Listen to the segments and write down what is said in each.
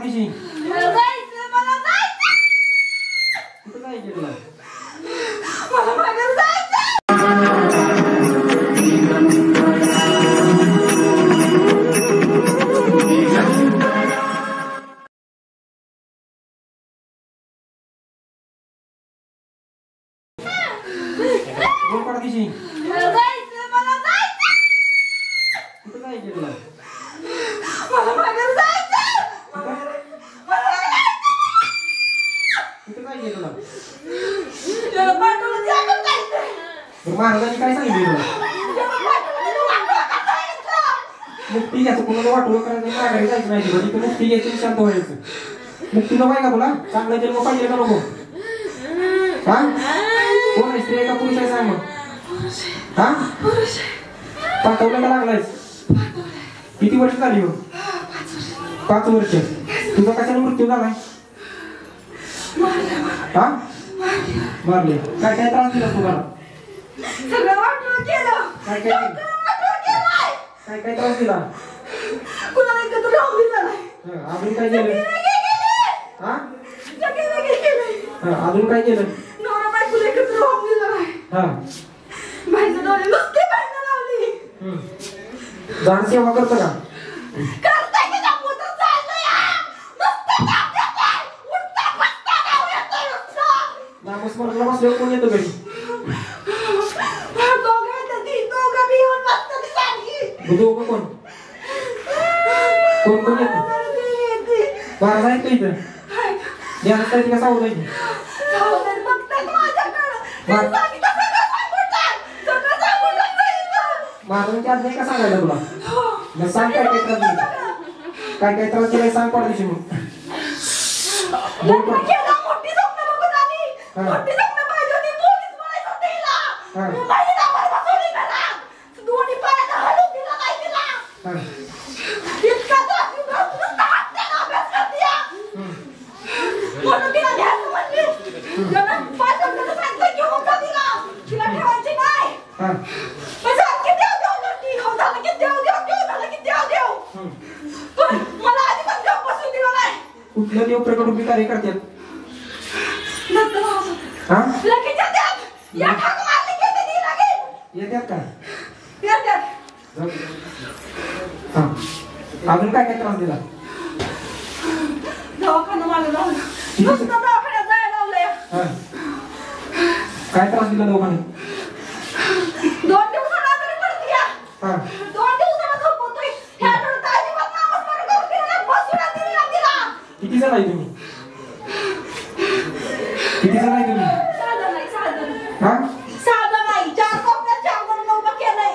मला जायचं मला जायचं कुठं जायचं तुला मला मागे जायचं बोल पडा दिशी मला जायचं मला जायचं कुठं जायचं तुला मला मागे जायचं कुठं जायचं तुला त्याला पाठवलं जायचं जायचं मग महाराजांनी काय सांगितलं तुला मुक्ती घ्यायचं कुणाला वाटलं करायचं माघारी जायचं नाही तुला तिथे मुक्ती घ्यायची शांत व्हायचं मुक्ती नको आहे का तुला चांगला जन्म पाहिजे का नको हा कोण आहे स्त्री का पुरुष आहे सांग मग हा पाठवलं का लागलायस किती वर्ष झाली हो 5 वर्ष तुझा कशाने मृत्यू झालाय हा मारले काय काय त्रास दिला तुम्हाला सगळं वाटलं केलं काय काय काय काय त्रास दिला कुणाला एकत्र राहून दिलं नाही अजून काय केलं हा अजून काय केलं नवरा बायकोला एकत्र राहून दिलं नाही हा बाहेरचं डोळे नुसते बाहेर लावली जाण सेवा करतो का करताय की जमवत चाललंय नुसतं काम करताय उठता बसता नाव येतं नुसतं नामस्मरणला बसल्यावर कोण येतं घरी दोघं येतं ती दोघं बी येऊन बसतं ती सांगी दोघं कोण कोण कोण येतं महाराज आहेत का इथं ध्यानात काय का सावध आहे महाराजांची आज नाही का सांगायला तुला मग सांग काय काय त्रास दिला काय काय त्रास दिलाय सांग पडा दिवशी मग कुठलं देव प्रकट रूपी कार्य करतात येतात का अजून काय काय त्रास दिला दवाखाना मला लावलं नुसतं दवाखान्यात जायला लावलंय काय त्रास दिला दोघांनी 2 दिवसाला तरी पडती या 2 दिवसाला झोपतोय ह्या आठवड्यात अजिबात नामस्मरण करून दिलं बसून दिला तिला किती जण आहे तुम्ही किती जण आहे तुम्ही हा साधं नाही 4 कोपऱ्यात 4 जण उभं केलंय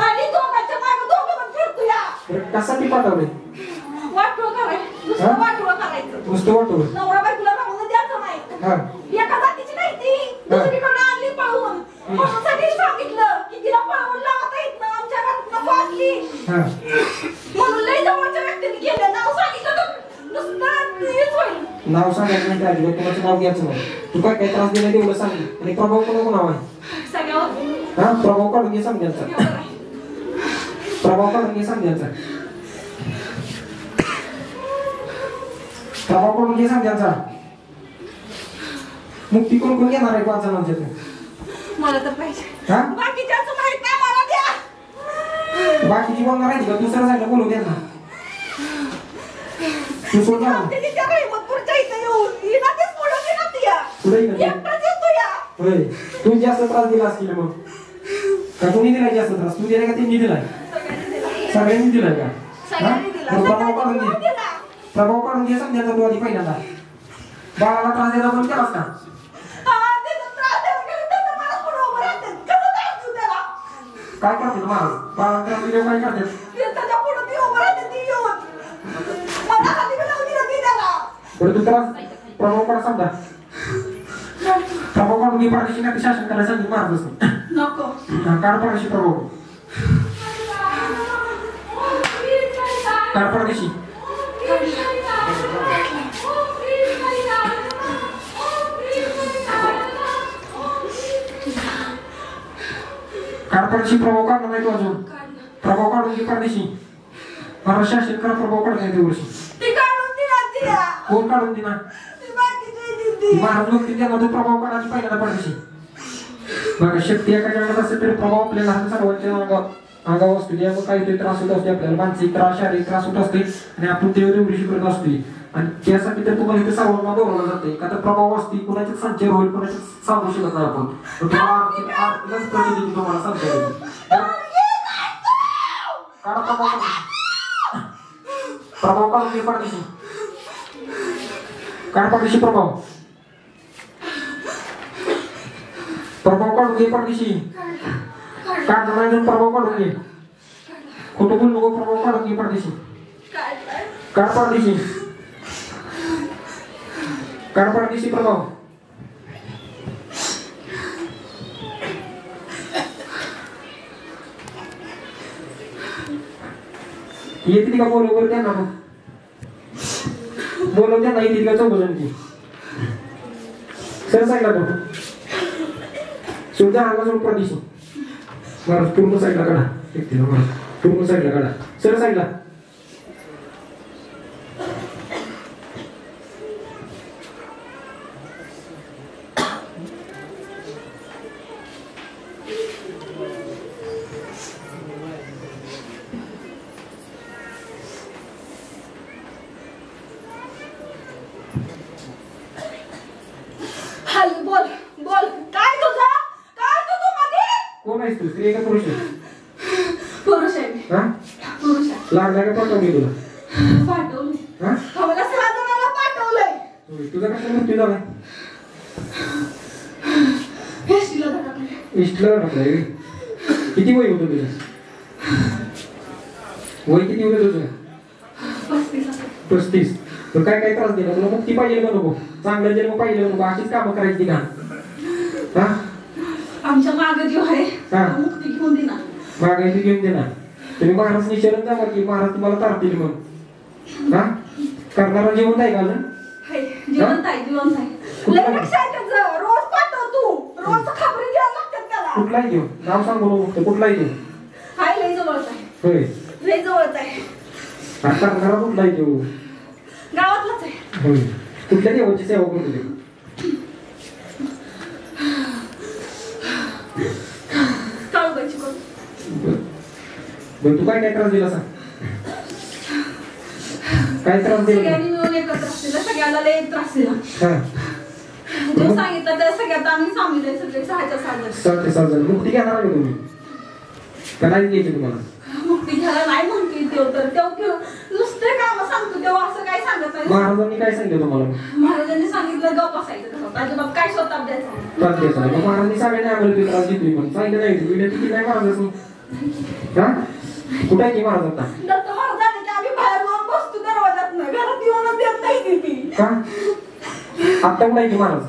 आणि दोघांच्या मागे दोघं पण फिरतो या कशासाठी पाठवले वाटोळ करायचं नुसतं वाटोळ करायचं नुसतं वाटोळ नवरा बायकोला राहून द्यायचं नाही एका जातीची नाही ती दुसरीकडे आणली पळवून म्हणून सगळी सांगितलं की तिला पळवून लावता येत ना आमच्या घरात वाचली म्हणून लई जवळच्या व्यक्तीने केलं नाव सांगितलं तर नुसतं हेच होईल नाव सांगायचं नाही काय कोणाचं नाव घ्यायचं नाही तू काय काय त्रास दिला तेवढं सांग आणि प्रभाव कोणाचं नाव आहे सगळ्यावर हा प्रभाव काढून घे समजायचा प्रभाव काढून घे समजायचा प्रभाव काढून घे समजायचा मुक्ती कोण कोण घेणार आहे 5 जणांच्यात मला तर पाहिजे हा बाकीच्याचं माहित नाही मला द्या बाकीची बोलणार आहे का दुसरं जायला बोलू द्या ना तू सोड ना तिच्या रहिमतपूरच्या इथं येऊन हिला तेच पुढं गेला तिया पुढे एकटाच येतो या होय तू जास्त त्रास दिला असतील मग का तुम्ही दिलाय जास्त त्रास तू दिलाय का त्यांनी दिलाय सगळ्यांनी दिलाय का प्रभाव काढून घे प्रभाव काढून घे समजायचा तू आधी पहिल्यांदा बाळाला त्रास द्यायला पण केलास का काय करते महाराज बाळा त्रास दिल्यावर काय करते बरं तू त्रास प्रभाव काढा समजा प्रभाव काढून घे परदेशी नाही शासन करायला सांगितलं महाराज नको काढ परदेशी प्रभाव काढ परदेशी परदेशी प्रभाव काढला नाही तो अजून प्रभाव काढून घे परदेशी महाराज शासन करा प्रभाव काढत नाही ते वर्षी ती काढून दिला कोण काढून देणार? महाराज लोक त्यामध्ये प्रभाव काढायची पहिल्यांदा पाहिजे बघा. शक्ती एका जगात असेल तरी प्रभाव आपल्याला सर्वांच्या अंगावर असतो. त्यामुळे काहीतरी त्रास होत असते आपल्याला, मानसिक त्रास, शारीरिक त्रास होत असते आणि आपण ते एवढी करत असतो. आणि त्यासाठी तर तुम्हाला इथे सर्वांना बोलवलं जाते का तर प्रभाव असते, कुणाचे संचय होईल, कुणाचे सांगू शकत नाही आपण. आर्थिकच प्रतिनिधी तुम्हाला संचय काढा प्रभाव काढून घे पडदेशी. काढ पडदेशी प्रभाव काढून घे पडदेशी. काढ नाही प्रभाव काढून घे. खोटं बोल नको. प्रभाव काढून घे पडदेशी. काढ पडदेशी. काढ पडदेशी प्रभाव. येते का बोलव त्यांना मग बोलव त्यांना येते का चौघजण सर साईडला तो सुद्धा अंगा सोड पडदेशी. महाराज पूर्ण साईडला काढा. एकटीला महाराज पूर्ण साईडला काढा. सर साईडला. बोल बोल काय तुझा काय तू मध्ये कोण आहेस तू? स्त्री का पुरुष आहे? पुरुष आहे. हा पुरुष आहे. लागला का पाठवली तुला? पाठवली. हा मला साधनाला पाठवलंय. तुझा कसा मृत्यू झाला? एसटीला टाकलंय. इष्टला टाकलाय. किती वय होतं तुझं? वय किती होतं तुझं? 35. तर काय काय त्रास दिला तुला? मुक्ती पाहिजे का नको? चांगला जन्म पाहिजे नको? अशीच कामं करायची का? हा आमच्या मागे जो आहे मुक्ती घेऊन देणार. मागायची घेऊन देणार. तुम्ही महाराज निशरण जावा की महाराज तुम्हाला तारतील मग. हा करणारा जिवंत आहे का अजून? जिवंत आहे. जिवंत आहे. रोज पाठव तू. रोज खबरी द्यायला लागतात त्याला. कुठलाही घेऊ नाव सांगू नको. कुठलाही घेऊ. हाय लय जवळच आहे. होय लय जवळच आहे. करणारा कुठलाही घेऊ. गावातलाच आहे. होय कुठल्या देवाची सेवा करतो ते? काळूबाईची कोण? बरं तू काय काय त्रास दिला सांग? काय त्रास दिला? सगळ्यांनी मिळून एकत्र असलेला सगळ्याला लय त्रास दिला. जो सांगितलं त्या सगळ्यात आम्ही सामील आहे. सगळे 6 जण. मुक्ती घेणार का तुम्ही? का नाही घ्यायची तुम्हाला? मुक्ती घ्यायला नाही म्हणते तेव्हा तर तेव्हा नुसते काम सांगतो तेव्हा असं काय सांगत नाही. महाराजांनी काय सांगितलं तुम्हाला? महाराजांनी सांगितलं गप बसायचं. अजिबात काय स्वतः द्यायचं. महाराजांनी सगळ्यांनी आम्हाला त्रास देतोय पण सांगितलं नाही. विनंती केली नाही महाराजांनी. हा कुठे आहे की महाराजांना? दत्त महाराजांनी की आम्ही बाहेर जाऊन बसतो दरवाजात नाही. घरात येऊन देत नाही ती. का आता कुठे आहे की महाराज?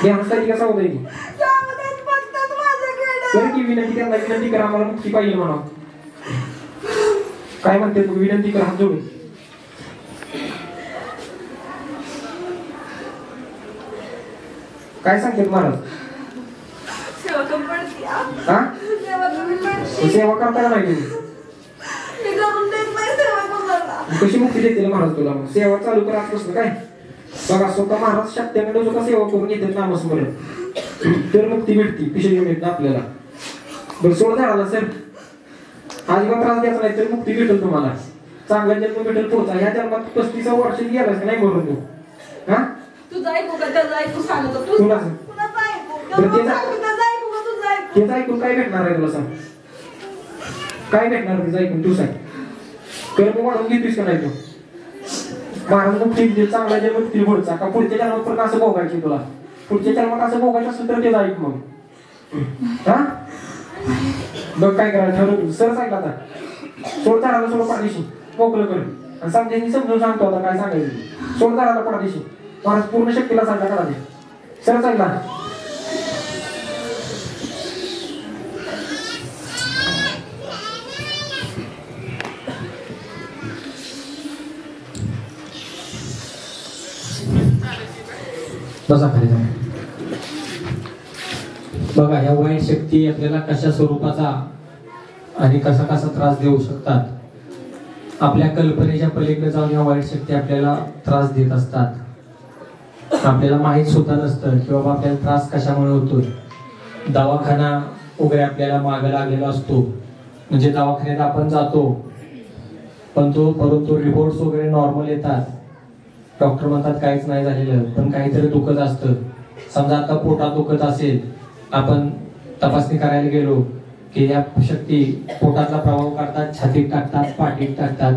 ध्यानासाठी कसा होता की तर की विनंती त्यांना विनंती करा आम्हाला मुक्ती पाहिजे म्हणा. काय म्हणते तू? विनंती कर हात जोडून. काय सांगते महाराज? सेवा कमी पडते. हा सेवा कमी पडते. सेवा करता का नाही तुम्ही? मी करून देत नाही सेवा कोणाला. कशी मुक्ती देते महाराज तुला? मग सेवा चालू करा असं काय? बघा स्वतः महाराज शक्तीकडे स्वतः सेवा करून घेतात नामस्मरण तर मुक्ती भेटते. पिशवी मिळते आपल्याला. बरं सोड झाला सर अजिबात त्रास द्यायचा नाही तर मुक्ती भेटेल तुम्हाला. चांगला जन्म भेटेल पुढचा. ह्या जन्मात 35 वर्ष गेलास का नाही मरून तू? हा तुझं ऐकू का त्याचं ऐकू सांगतो तू? तुला कुणाचं ऐकू? त्याचं ऐकू का तुझं ऐकू? त्याचं ऐकून काय भेटणार आहे तुला? सांग काय भेटणार त्याचं ऐकून तू सांग. कर्म वाढवून घेतोस का नाही तू? महाराज मुक्ती दे. चांगला जन्म मुक्ती पुढचा का पुढच्या जन्मात पण असं भोगायची तुला? पुढच्या जन्मात असं भोगायचं असेल तर त्याचं ऐक मग. हा बघ काय करायचं ठरवतो. सर सांगितलं आता सोड झाडाला सोड पाठीशी मोकळं कर आणि समजायची समजून सांगतो आता काय सांगायचं. सोड झाडाला पाठीशी महाराज पूर्ण शक्तीला सांगा करा ते. सर सांगितला बसा खाली जाऊन. बघा या वाईट शक्ती आपल्याला कशा स्वरूपाचा आणि कसा कसा त्रास देऊ शकतात आपल्या कल्पनेच्या पलीकडे जाऊन या वाईट शक्ती आपल्याला त्रास देत असतात. आपल्याला माहीत सुद्धा नसतं की बाबा आपल्याला त्रास कशामुळे होतो. दवाखाना वगैरे आपल्याला मागे लागलेला असतो, म्हणजे दवाखान्यात आपण जातो परंतु रिपोर्ट्स वगैरे नॉर्मल येतात. डॉक्टर म्हणतात काहीच नाही झालेलं, पण काहीतरी दुखत असतं. समजा आता पोटात दुखत असेल, आपण तपासणी करायला गेलो की या शक्ती पोटातला प्रभाव काढतात, छातीत टाकतात, पाठीत टाकतात.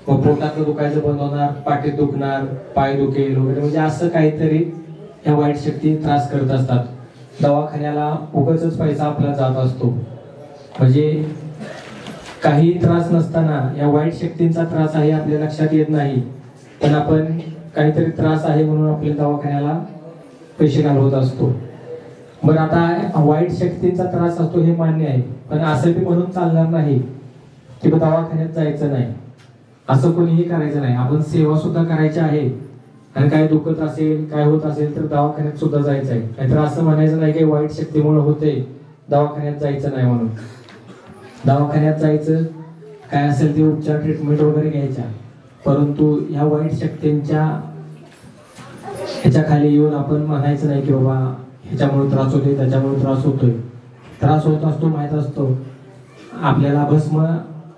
मग पोटातलं दुखायचं बंद होणार, पाठीत दुखणार, पाय दुखेल वगैरे, म्हणजे असं काहीतरी या वाईट शक्ती त्रास करत असतात. दवाखान्याला उगाचच पैसा आपला जात असतो. म्हणजे काही त्रास नसताना या वाईट शक्तींचा त्रास आहे आपल्या लक्षात येत नाही, पण आपण काहीतरी त्रास आहे म्हणून आपल्या दवाखान्याला पैसे घालवत असतो. बरं, आता वाईट शक्तींचा त्रास असतो हे मान्य आहे, पण असं बी म्हणून चालणार नाही की दवाखान्यात जायचं नाही, असं कोणीही करायचं नाही. आपण सेवा सुद्धा करायची आहे, आणि काय दुखत असेल, काय होत असेल तर दवाखान्यात सुद्धा जायचं आहे. नाहीतर असं म्हणायचं नाही की वाईट शक्तीमुळे होते, दवाखान्यात जायचं नाही म्हणून. दवाखान्यात जायचं, काय असेल ते उपचार, ट्रीटमेंट वगैरे घ्यायच्या, परंतु ह्या वाईट शक्तींच्या ह्याच्या खाली येऊन आपण म्हणायचं नाही की बाबा ह्याच्यामुळे त्रास होतोय, त्याच्यामुळे त्रास होतोय. त्रास होत असतो, माहित असतो. आपल्याला भस्म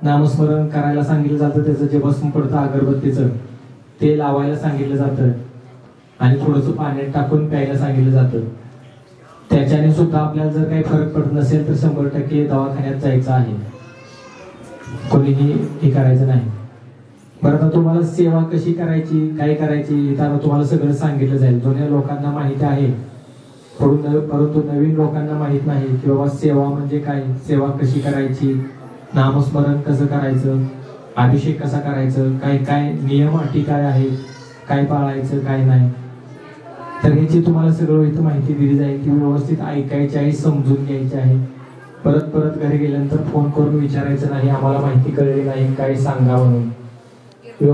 नामस्मरण करायला सांगितलं जातं, त्याचं जे भस्म पडतं अगरबत्तीचं ते लावायला सांगितलं जातं, आणि थोडंसं पाण्यात टाकून प्यायला सांगितलं जातं. त्याच्याने सुद्धा आपल्याला जर काही फरक पडत नसेल तर 100% दवाखान्यात जायचं आहे, कोणीही हे करायचं नाही. बरं, आता तुम्हाला सेवा कशी करायची, काय करायची, तर तुम्हाला सगळं सांगितलं जाईल. जुन्या लोकांना माहिती आहे, परंतु नवीन लोकांना माहित नाही की बाबा सेवा म्हणजे काय, सेवा कशी करायची, नामस्मरण कसं करायचं, अभिषेक कसा करायचं, काय काय नियम अटी काय आहेत, काय पाळायचं काय नाही. तर ह्याची तुम्हाला सगळं इथं माहिती दिली जाईल, ती व्यवस्थित ऐकायची आहे, समजून घ्यायची आहे. परत घरी गेल्यानंतर फोन करून विचारायचं नाही आम्हाला माहिती कळली नाही, काय सांगा म्हणून.